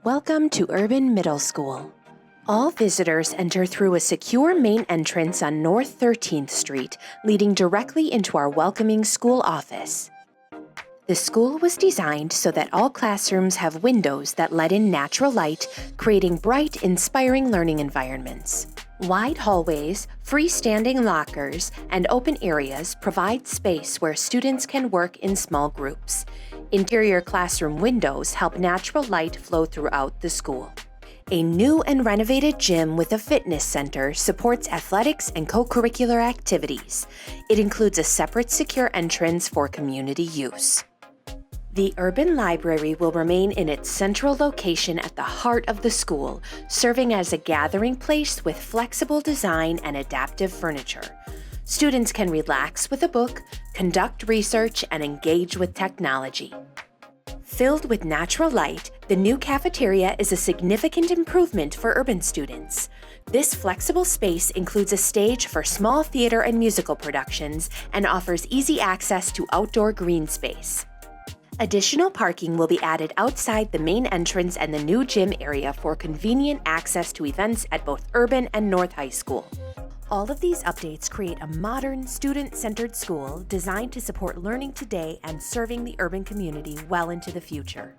Welcome to Urban Middle School. All visitors enter through a secure main entrance on North 13th Street, leading directly into our welcoming school office. The school was designed so that all classrooms have windows that let in natural light, creating bright, inspiring learning environments. Wide hallways, freestanding lockers, and open areas provide space where students can work in small groups. Interior classroom windows help natural light flow throughout the school. A new and renovated gym with a fitness center supports athletics and co-curricular activities. It includes a separate secure entrance for community use. The Urban Library will remain in its central location at the heart of the school, serving as a gathering place with flexible design and adaptive furniture. Students can relax with a book, conduct research, and engage with technology. Filled with natural light, the new cafeteria is a significant improvement for urban students. This flexible space includes a stage for small theater and musical productions and offers easy access to outdoor green space. Additional parking will be added outside the main entrance and the new gym area for convenient access to events at both Urban and North High School. All of these updates create a modern, student-centered school designed to support learning today and serving the urban community well into the future.